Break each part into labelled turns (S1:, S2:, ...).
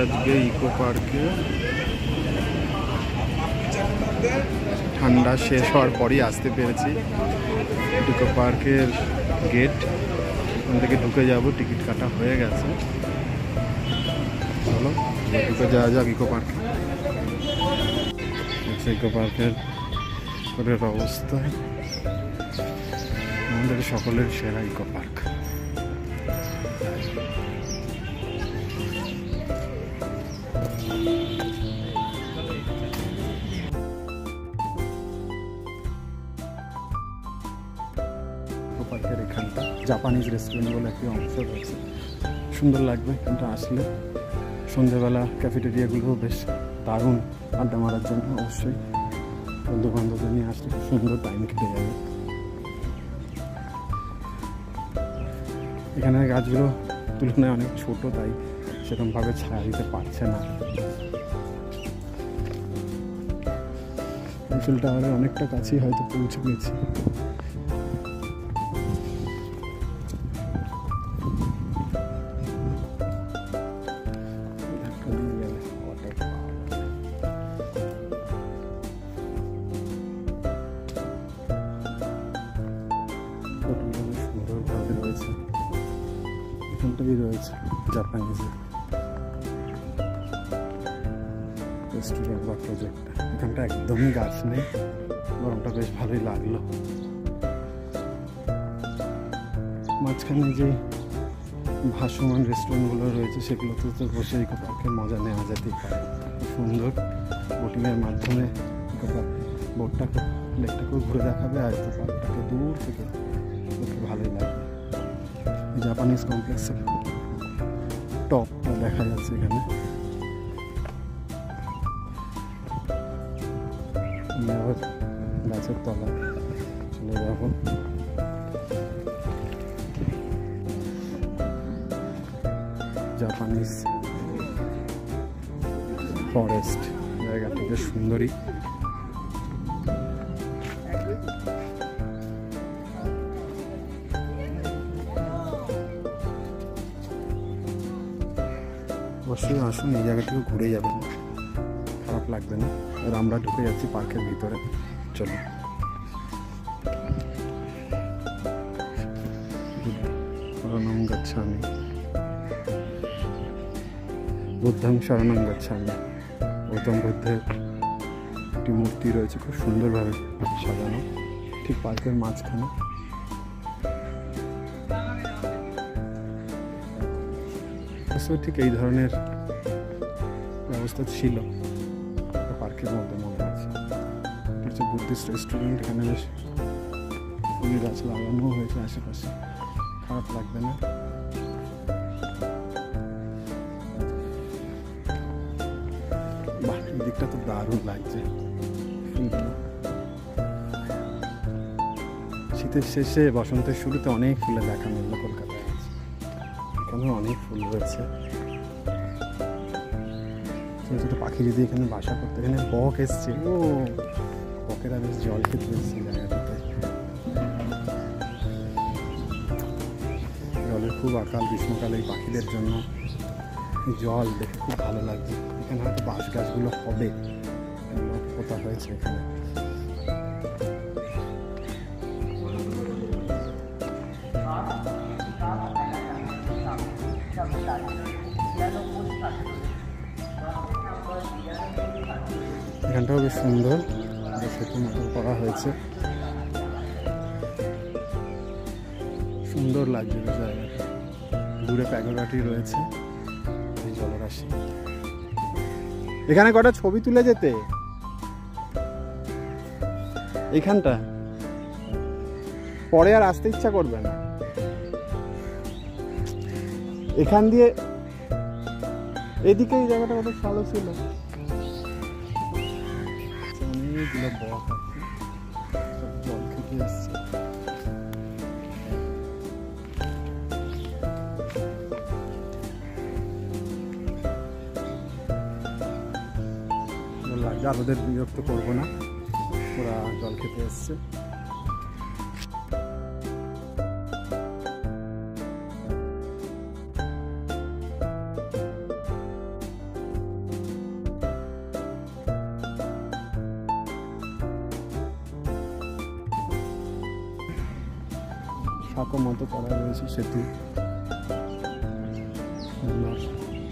S1: আজকে ইকো পার্কে। ঠান্ডা শেষ হওয়ার পরই আসতে পেরেছি। ইকো পার্কের গেট, ওখান থেকে ঢুকে যাব, টিকিট কাটা হয়ে গেছে। চলো ঢুকে যাওয়া যাক ইকো পার্কে। ইকো পার্কের অবস্থা আমাদের সকলের সেরা ইকো পার্ক। পার্কের এখানটা জাপানিজ রেস্টুরেন্ট বলে একটি অংশ রয়েছে, সুন্দর লাগবে এখানটা আসলে। সন্ধ্যেবেলা ক্যাফেটেরিয়াগুলো বেশ দারুণ, আড্ডা মারার জন্য অবশ্যই বন্ধু বান্ধবদের নিয়ে আসলে খুব সুন্দর টাইম কেটে যাবে। এখানের গাছগুলো তুলনায় অনেক ছোট, তাই সেরকমভাবে ছায়া দিতে পারছে না। ইফেল টাওয়ারের অনেকটা কাছেই হয়তো পৌঁছে গেছি। সুন্দরভাবে রয়েছে, এখানটাই রয়েছে জাপানিজ রেস্টুরেন্ট বা প্রজেক্ট। এখানটা একদমই গাছ নেই, গরমটা বেশ ভালোই লাগলো। মাঝখানে যে ভাসমান রেস্টুরেন্টগুলো রয়েছে সেগুলোতে তো বসে ইকো পার্কের মজা নেওয়া যেতেই পারে। সুন্দর বোটিংয়ের মাধ্যমে বোটটাকে লেকটাকেও ঘুরে দেখাবে, আর ইকো পার্কটাকে দূর থেকে দেখতে ভালোই লাগবে। জাপানিজ কমপ্লেক্সের টপটা দেখা যাচ্ছে এখানে। আবার গাছের তলায় চলে যাব। জাপানিজ ফরেস্ট জায়গাটা বেশ সুন্দরী। অবশ্যই আসুন, এই জায়গাটিও ঘুরে যাবেন, খারাপ লাগবে না। আর আমরা ঢুকে যাচ্ছি পার্কের ভিতরে। চলো শরণং গচ্ছামি, বুদ্ধং শরণং গচ্ছামি। গৌতম বুদ্ধের একটি মূর্তি রয়েছে, খুব সুন্দরভাবে সাজানো, ঠিক পার্কের মাঝখানে। ঠিক এই ধরনের ব্যবস্থা ছিল পার্কের মধ্যে, মনে আছে। হচ্ছে বুদ্ধিস্ট রেস্টুরেন্ট, এখানে বেশ ফুল গাছ লাগানো হয়েছে আশেপাশে, খারাপ লাগবে না। বাহ, এই দিকটা তো দারুণ লাগছে। শীতের শেষে বসন্তের শুরুতে অনেক ফুলে দেখা মিলল কলকাতায়। এখানে অনেক ফুল রয়েছে। ছোটো ছোটো পাখি যদি এখানে বাসা করতে, এখানে বক এসছে, ও বকেরা বেশ জল খেতে এসছে জায়গাটাতে। জলের খুব আকাল গ্রীষ্মকালে এই পাখিদের জন্য। জল দেখে খুব ভালো লাগছে। এখানে হয়তো বাঁশ গাছগুলো হবে, পোতা হয়েছে এখানে। এখানটাও বেশ সুন্দর, সেতু মতো করা হয়েছে, সুন্দর লাগছে জায়গাটা। দূরে প্যাগোডাটি রয়েছে, এই জলরাশি। এখানে কটা ছবি তুলে যেতে, এইখানটা পরে আর আসতে ইচ্ছা করবে না। এখান দিয়ে এদিকে এই জায়গাটা কত ভালো ছিল। অনেকগুলো বক আছে, জল খেতে এসছে। লাগছে, আর ওদের বিরক্ত করবো না, ওরা জল খেতে এসছে। খাঁকো মতো করা রয়েছে সেতু।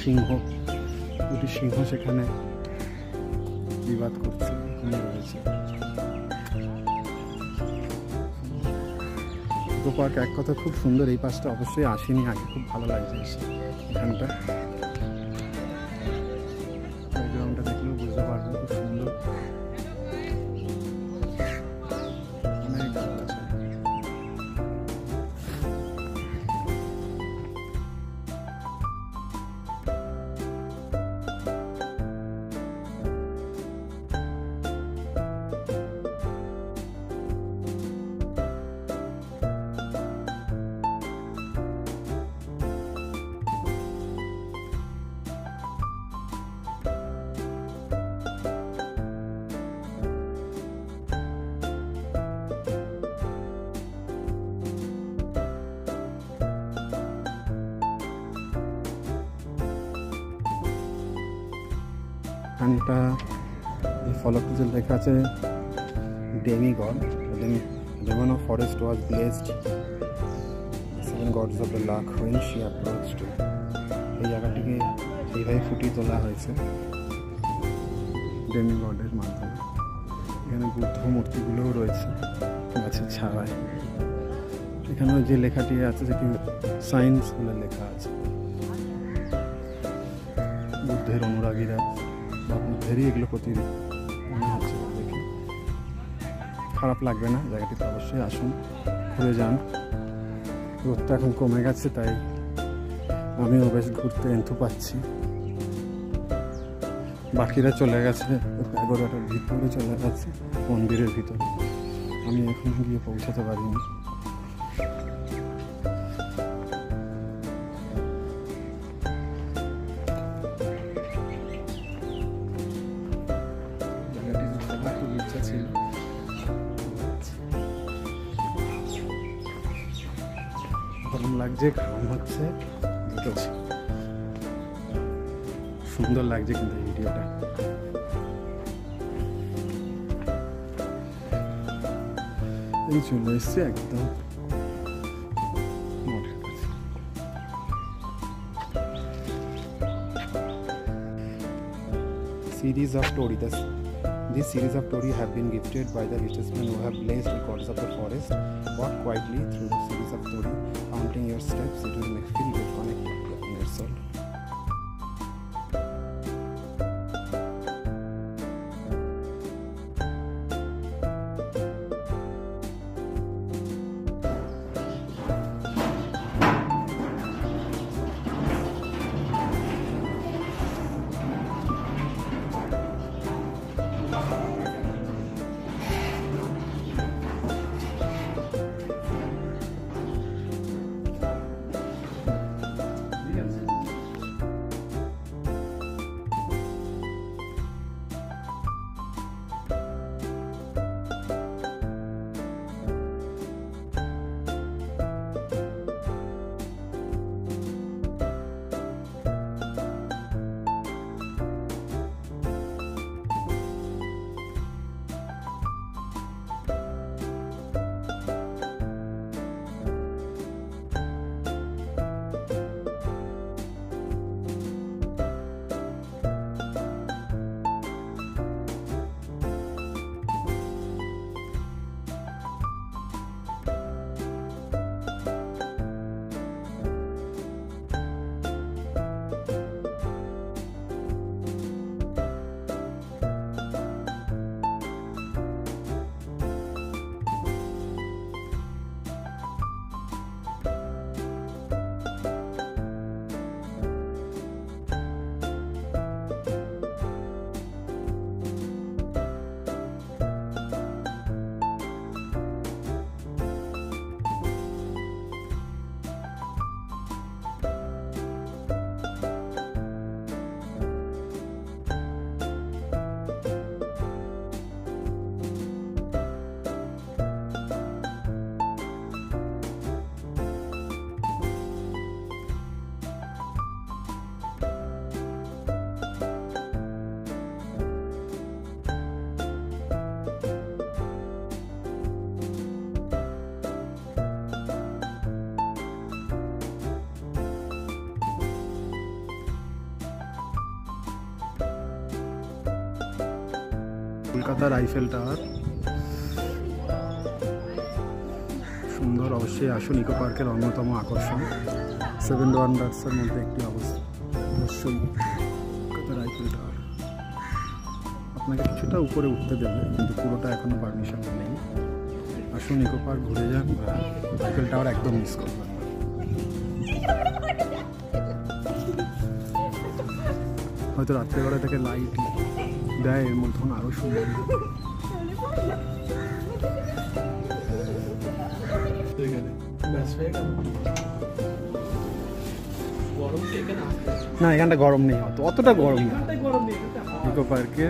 S1: সিংহ, দুটি সিংহ সেখানে বিবাদ করছে রয়েছে। ইকো পার্ক এক কথা খুব সুন্দর। এই পাশটা অবশ্যই আসিনি আগে, খুব ভালো লাগছে এখানটা। প্লেগ্রাউন্ডটা দেখলেও বুঝতে পারবেন খুব সুন্দর। অনেক গাছ আছে। এখানটা এই ফলকটিতে লেখা আছে demigod, Woman of forest was blessed, the 7 gods of the luck when she approached. এই জায়গাটিকে এইভাবে ফুটিয়ে তোলা হয়েছে ডেমিগডের মাধ্যমে। এখানে বুদ্ধ মূর্তিগুলোও রয়েছে গাছের ছায়ায়। এখানে যে লেখাটি আছে সেটি সায়েন্স বলে লেখা আছে। বুদ্ধের অনুরাগীরা বা বুদ্ধেরই এগুলো প্রতি মনে হচ্ছে দেখে। খারাপ লাগবে না, জায়গাটিতে অবশ্যই আসুন, ঘুরে যান। রোদটা এখন কমে গেছে, তাই আমিও বেশ ঘুরতে এন্থু পাচ্ছি। বাকিরা চলে গেছে প্যাগোডাটার ভিতরে, চলে গেছে মন্দিরের ভিতরে। আমি এখন গিয়ে পৌঁছাতে পারিনি। গরম লাগছে, ঘাম হচ্ছে, সুন্দর লাগছে কিন্তু এই ভিডিওটা। এই চলে এসছে একদম মঠের কাছে। Series of story. This series of story have been gifted by the richest men who have blessed the gods of the forest. Walk quietly through the series of story, counting your steps. It will make feel good, connected to your soul. কলকাতার Eiffel tower সুন্দর, অবশ্যই আসুন। Eco পার্কের অন্যতম আকর্ষণ, 7 ওয়ান্ডার্সের মধ্যে একটি অবস্থা অবশ্যই কলকাতার আইফেল টাওয়ার। আপনাকে কিছুটা উপরে উঠতে দেবে, কিন্তু পুরোটা এখনো পারমিশন নেই। আসুন, ইকো পার্ক ঘুরে যান, আইফেল টাওয়ার একদম মিস করবেন না। হয়তো রাত্রেবেলা থেকে লাইট দেয়, এর মধ্যে আরো সুন্দর। না, এখানটা গরম নেই, অতটা গরম নেই। ইকো পার্কে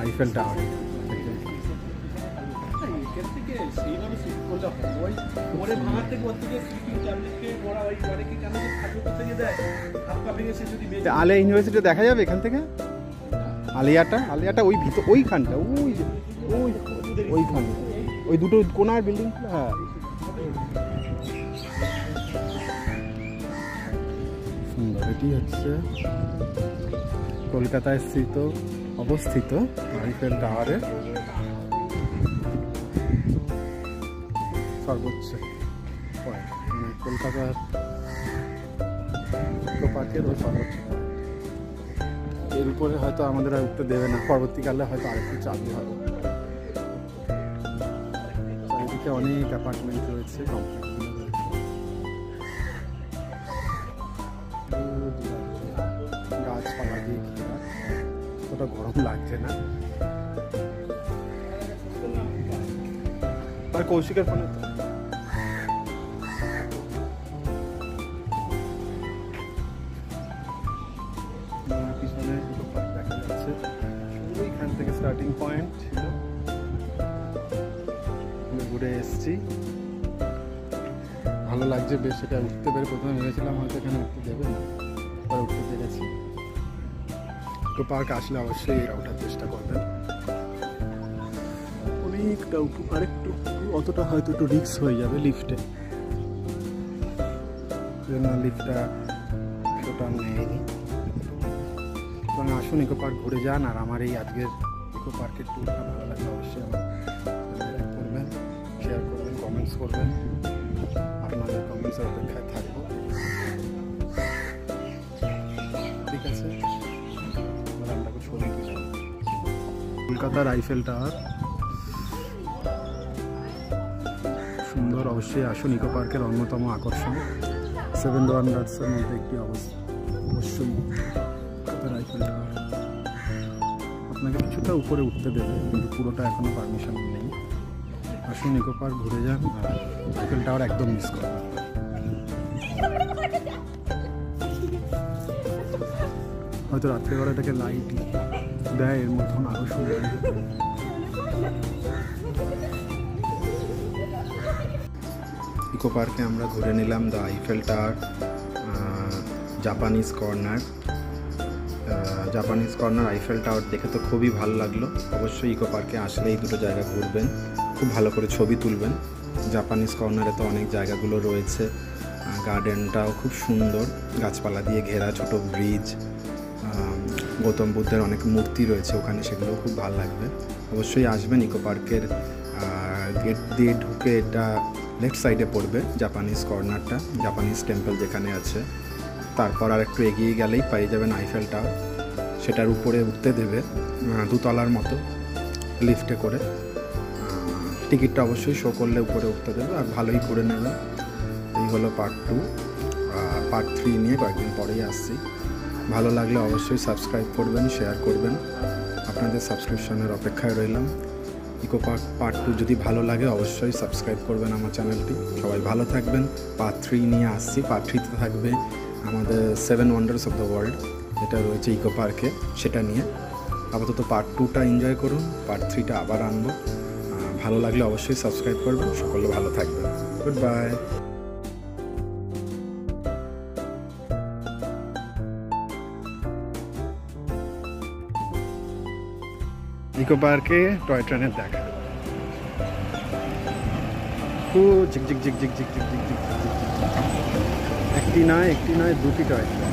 S1: আইফেল টাওয়ার আলিয়া ইউনিভার্সিটি দেখা যাবে এখান থেকে। আলিয়াটা ওই ভিতর, ওইখানটা, ওইখানে ওই দুটো কোনার বিল্ডিং। হ্যাঁ, সুন্দর। এটি হচ্ছে কলকাতায় অবস্থিত আইফেল টাওয়ারের সর্বোচ্চ পয়েন্ট, মানে কলকাতার ইকো পার্কের ওই সর্বোচ্চ। এর উপরে হয়তো আমাদের আর উঠতে দেবে না, পরবর্তীকালে হয়তো আরেকটু চালু হবে। চারিদিকে অনেক অ্যাপার্টমেন্ট রয়েছে, কমপ্লেক্সগুলো রয়েছে, গাছপালা দিয়ে ঘেরা। ওটা গরম লাগছে না। আর কৌশিকের ফোনে পিছনে দেখা যাচ্ছে, ওইখান থেকে স্টার্টিং পয়েন্ট ছিল। ঘুরে এসছি, ভালো লাগছে বেশ। এটা উঠতে পেরে প্রথমে ভেবেছিলাম হয়তো এখানে উঠতে দেবে না, পরে উঠতে পেরেছি। ইকো পার্ক আসলে অবশ্যই এটা ওঠার চেষ্টা করবেন। অনেকটা উঠু, আরেকটু অতটা হয়তো একটু রিস্ক হয়ে যাবে লিফটে, লিফটটা ওটা নেয়নি। এবং আসুন, ইকো পার্ক ঘুরে যান। আর আমার এই আজকের ইকো পার্কের ট্যুরটা ভালো লাগলে অবশ্যই আমার লাইক করবেন, শেয়ার করবেন, কমেন্টস করবেন। আপনাদের কমেন্টসের অপেক্ষায় থাকবো। ঠিক আছে, আপনাকে ছবি তুলে কলকাতার আইফেল টাওয়ার সুন্দর, অবশ্যই আসুন। ইকো পার্কের অন্যতম আকর্ষণ, 7 ওয়ান্ডার্সের মধ্যে একটি অবস্থা অবশ্যই কলকাতার আইফেল টাওয়ার। আপনাকে কিছুটা উপরে উঠতে দেবে, কিন্তু পুরোটা এখনো পারমিশন নেই। আসুন, ইকো পার্ক ঘুরে যান, আইফেল টাওয়ার একদম মিস করবেন না। হয়তো রাত্রেবেলা থেকে লাইট দেয়, এর মধ্যে আরো সুন্দর। ইকো পার্কে আমরা ঘুরে নিলাম the Eiffel tower, Japanese corner, Eiffel tower দেখে তো খুবই ভালো লাগলো। অবশ্যই ইকো পার্কে আসলে এই দুটো জায়গা ঘুরবেন, খুব ভালো করে ছবি তুলবেন। জাপানিজ কর্নারে তো অনেক জায়গাগুলো রয়েছে, গার্ডেনটাও খুব সুন্দর, গাছপালা দিয়ে ঘেরা, ছোট ব্রিজ, গৌতম বুদ্ধের অনেক মূর্তি রয়েছে ওখানে, সেগুলো খুব ভালো লাগবে। অবশ্যই আসবেন। ইকো পার্কের গেট দিয়ে ঢুকে এটা লেফট সাইডে পড়বে জাপানিজ কর্নারটা, জাপানিজ টেম্পল যেখানে আছে। তারপর আর একটু এগিয়ে গেলেই পেয়ে যাবেন আইফেল টাওয়ার। সেটার উপরে উঠতে দেবে 2 তলার মতো লিফটে করে। টিকিটটা অবশ্যই শো করলে উপরে উঠতে দেবে, আর ভালোই ঘুরে নেবে। এই হলো পার্ট 2। পার্ট 3 নিয়ে কয়েকদিন পরেই আসছি। ভালো লাগলে অবশ্যই সাবস্ক্রাইব করবেন, শেয়ার করবেন। আপনাদের সাবস্ক্রিপশনের অপেক্ষায় রইলাম। ইকো পার্ক পার্ট 2 যদি ভালো লাগে অবশ্যই সাবস্ক্রাইব করবেন আমার চ্যানেলটি। সবাই ভালো থাকবেন। পার্ট 3 নিয়ে আসছি। পার্ট 3তে থাকবে আমাদের 7 ওয়ান্ডার্স অফ দ্য ওয়ার্ল্ড যেটা রয়েছে ইকো পার্কে, সেটা নিয়ে। আপাতত পার্ট 2টা এনজয় করুন, পার্ট 3টা আবার আনবো। ভালো লাগলে অবশ্যই সাবস্ক্রাইব করবেন। সকলে ভালো থাকবেন। Good bye. ইকো পার্কে টয় ট্রেনের দেখা, খুব ঝিকঝিক ঝিকঝিক ঝিকঝিক ঝিকঝিক। একটি নয় 2টি টয় ট্রেন।